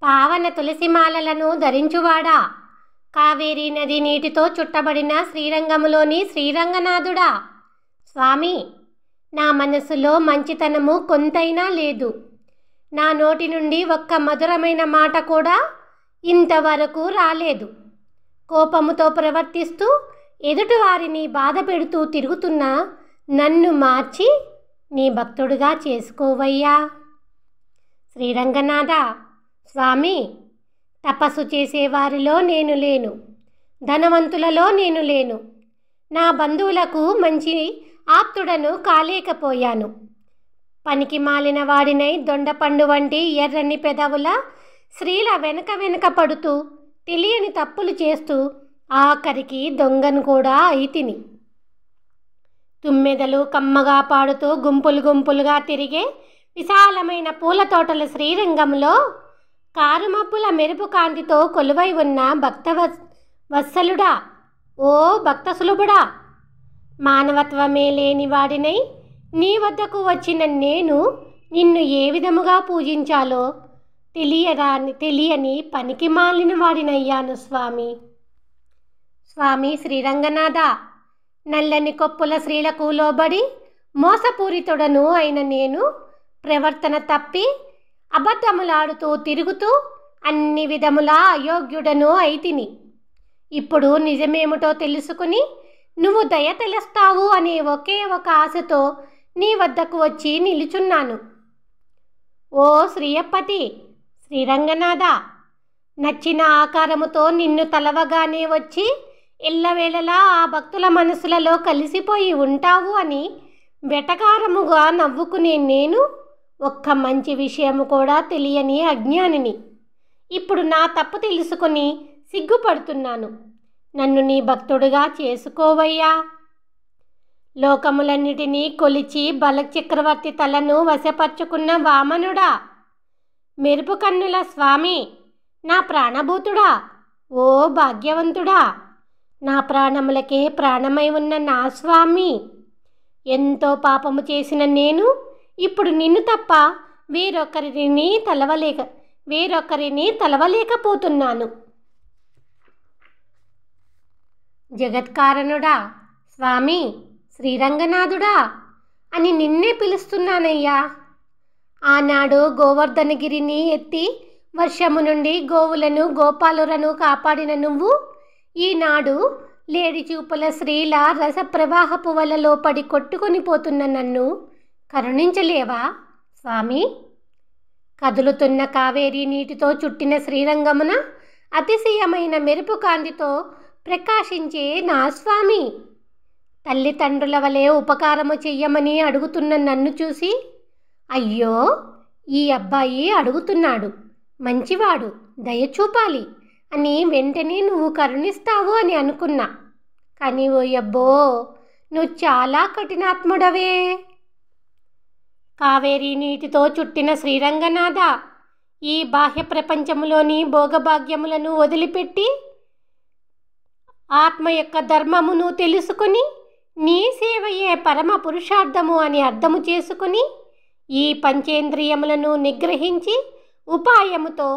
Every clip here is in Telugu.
పావన తులసిమాలలను ధరించువాడా, కావేరీ నది నీటితో చుట్టబడిన శ్రీరంగములోని శ్రీరంగనాథుడా, స్వామి, నా మనసులో మంచితనము కొంతైనా లేదు. నా నోటి నుండి ఒక్క మధురమైన మాట కూడా ఇంతవరకు రాలేదు. కోపముతో ప్రవర్తిస్తూ ఎదుటివారిని బాధ పెడుతూ తిరుగుతున్న నన్ను మార్చి నీ భక్తుడిగా చేసుకోవయ్యా. శ్రీరంగనాథ, స్వామి, తపస్సు చేసేవారిలో నేను లేను, ధనవంతులలో నేను లేను, నా బంధువులకు మంచి ఆప్తుడను కాలేకపోయాను. పనికి మాలిన వాడినై దొండపండు వంటి ఎర్రని పెదవుల స్త్రీల వెనక పడుతూ తెలియని తప్పులు చేస్తూ ఆఖరికి దొంగను కూడా అయితిని. తుమ్మెదలు కమ్మగా పాడుతూ గుంపులు గుంపులుగా తిరిగే విశాలమైన పూల తోటల శ్రీరంగంలో కారుమబ్బుల మెరుపు కాంతితో కొలువై ఉన్న వత్సలుడా, ఓ భక్త సులభుడా, మానవత్వమే లేని వాడినై నీ వద్దకు వచ్చిన నేను నిన్ను ఏ విధముగా పూజించాలో తెలియని పనికి మాలిన వాడినయ్యాను స్వామి. స్వామి శ్రీరంగనాథ, నల్లని కొప్పుల స్త్రీలకు లోబడి మోసపూరితుడను అయిన నేను ప్రవర్తన తప్పి అబద్ధములాడుతూ తిరుగుతూ అన్ని విధములా అయోగ్యుడను అయితిని. ఇప్పుడు నిజమేమిటో తెలుసుకుని నువ్వు దయ తెలుస్తావు అనే ఒకే ఒక ఆశతో నీ వద్దకు వచ్చి నిలుచున్నాను. ఓ శ్రీయప్పతి, శ్రీరంగనాథ, నచ్చిన ఆకారముతో నిన్ను తలవగానే వచ్చి ఎల్లవేళలా ఆ భక్తుల మనసులలో కలిసిపోయి ఉంటావు అని వెటకారముగా నవ్వుకునే నేను ఒక్క మంచి విషయము కూడా తెలియని అజ్ఞానిని. ఇప్పుడు నా తప్పు తెలుసుకుని సిగ్గుపడుతున్నాను. నన్ను నీ భక్తుడిగా చేసుకోవయ్యా. లోకములన్నిటినీ కొలిచి బలచక్రవర్తి తలను వశపరుచుకున్న వామనుడా, మెరుపు కన్నుల స్వామి, నా ప్రాణభూతుడా, ఓ భాగ్యవంతుడా, నా ప్రాణములకే ప్రాణమై ఉన్న నా స్వామి, ఎంతో పాపము చేసిన నేను ఇప్పుడు నిన్ను తప్ప వేరొకరిని తలవలేకపోతున్నాను. జగత్కారణుడా, స్వామి, శ్రీరంగనాథుడా అని నిన్నే పిలుస్తున్నానయ్యా. ఆనాడు గోవర్ధనగిరిని ఎత్తి వర్షము నుండి గోవులను గోపాలులను కాపాడిన నువ్వు ఈనాడు లేడి చూపుల స్త్రీల రస ప్రవాహపు వలలో పడి కొట్టుకొని పోతున్న నన్ను కరుణించలేవా స్వామి? కదులుతున్న కావేరీ నీటితో చుట్టిన శ్రీరంగమున అతిశయమైన మెరుపు కాంతితో ప్రకాశించే నా స్వామి, తల్లిదండ్రుల వలె ఉపకారము చెయ్యమని అడుగుతున్న నన్ను చూసి, అయ్యో, ఈ అబ్బాయి అడుగుతున్నాడు, మంచివాడు, దయచూపాలి అని వెంటనే నువ్వు కరుణిస్తావు అని అనుకున్నా. కానీ ఓయబ్బో, నువ్వు చాలా కఠినాత్ముడవే. కావేరీ నీటితో చుట్టిన శ్రీరంగనాథ, ఈ బాహ్య ప్రపంచములోని భోగభాగ్యములను వదిలిపెట్టి ఆత్మ యొక్క ధర్మమును తెలుసుకుని నీ సేవయే పరమ పురుషార్థము అని అర్థము చేసుకుని ఈ పంచేంద్రియములను నిగ్రహించి ఉపాయముతో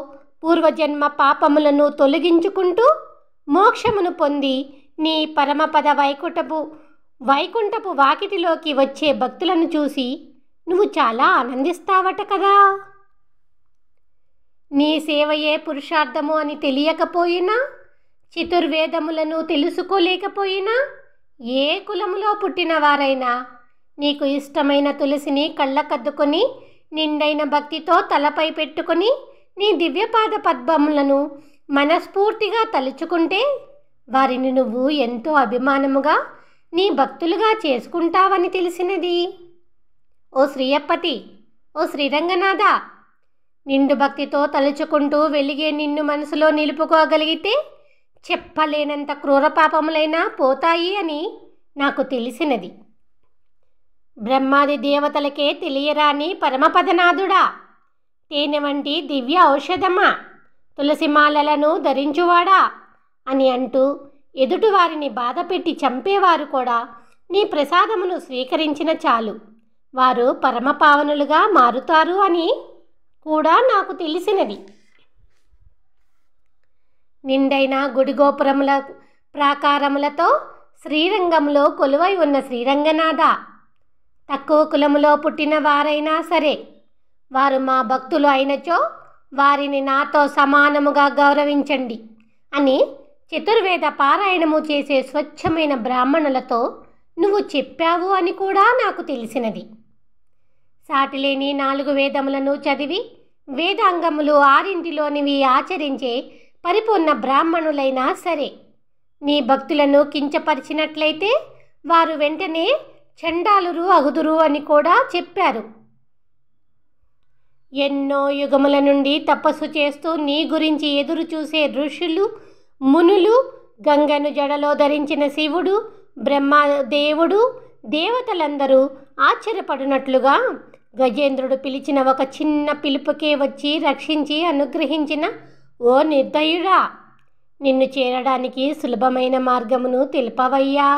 పూర్వజన్మ పాపములను తొలగించుకుంటూ మోక్షమును పొంది నీ పరమపద వైకుంఠపు వాకిటిలోకి వచ్చే భక్తులను చూసి నువ్వు చాలా ఆనందిస్తావట కదా. నీ సేవయే పురుషార్థము అని తెలియకపోయినా, చతుర్వేదములను తెలుసుకోలేకపోయినా, ఏ కులములో పుట్టిన వారైనా నీకు ఇష్టమైన తులసిని కళ్ళకద్దుకొని నిండైన భక్తితో తలపై పెట్టుకొని నీ దివ్యపాద పద్మములను మనస్ఫూర్తిగా తలుచుకుంటే వారిని నువ్వు ఎంతో అభిమానముగా నీ భక్తులుగా చేసుకుంటావని తెలిసినది. ఓ శ్రీయప్పతి, ఓ శ్రీరంగనాథ, నిండు భక్తితో తలుచుకుంటూ వెలిగే నిన్ను మనసులో నిలుపుకోగలిగితే చెప్పలేనంత క్రూర పాపములైనా పోతాయి అని నాకు తెలిసినది. బ్రహ్మాది దేవతలకే తెలియరాని పరమపదనాథుడా, తేనె వంటి దివ్య ఔషధమా, తులసిమాలలను ధరించువాడా అని అంటూ ఎదుటివారిని బాధపెట్టి చంపేవారు కూడా నీ ప్రసాదమును స్వీకరించిన చాలు వారు పరమపావనులుగా మారుతారు అని కూడా నాకు తెలిసినది. నిండైన గుడిగోపురముల ప్రాకారములతో శ్రీరంగంలో కొలువై ఉన్న శ్రీరంగనాథ, తక్కువ కులములో పుట్టిన వారైనా సరే వారు మా భక్తులు అయినచో వారిని నాతో సమానముగా గౌరవించండి అని చతుర్వేద పారాయణము చేసే స్వచ్ఛమైన బ్రాహ్మణులతో నువ్వు చెప్పావు అని కూడా నాకు తెలిసినది. సాటిలేని 4 వేదములను చదివి వేదాంగములు 6 ఆచరించే పరిపూర్ణ బ్రాహ్మణులైనా సరే నీ భక్తులను కించపరిచినట్లయితే వారు వెంటనే చండాలురు అగుదురు అని కూడా చెప్పారు. ఎన్నో యుగముల నుండి తపస్సు చేస్తూ నీ గురించి ఎదురు చూసే ఋషులు, మునులు, గంగను జడలో ధరించిన శివుడు, బ్రహ్మదేవుడు, దేవతలందరూ ఆశ్చర్యపడినట్లుగా గజేంద్రుడు పిలిచిన ఒక చిన్న పిలుపుకే వచ్చి రక్షించి అనుగ్రహించిన ఓ నిర్దయుడా, నిన్ను చేరడానికి సులభమైన మార్గమును తెలుపవయ్యా.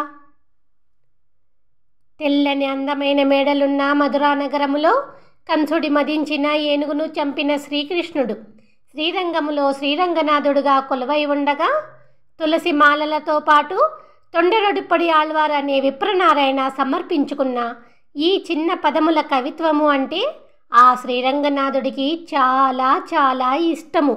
తెల్లని అందమైన మేడలున్న మధురా నగరములో కంసుడి మదించిన ఏనుగును చంపిన శ్రీకృష్ణుడు శ్రీరంగములో శ్రీరంగనాథుడుగా కొలువై ఉండగా తులసి మాలలతో పాటు తొండరొడిపడి ఆళ్వార్ అనే విప్రనారాయణ సమర్పించుకున్న ఈ చిన్న పదముల కవిత్వము అంటే ఆ శ్రీరంగనాథుడికి చాలా చాలా ఇష్టము.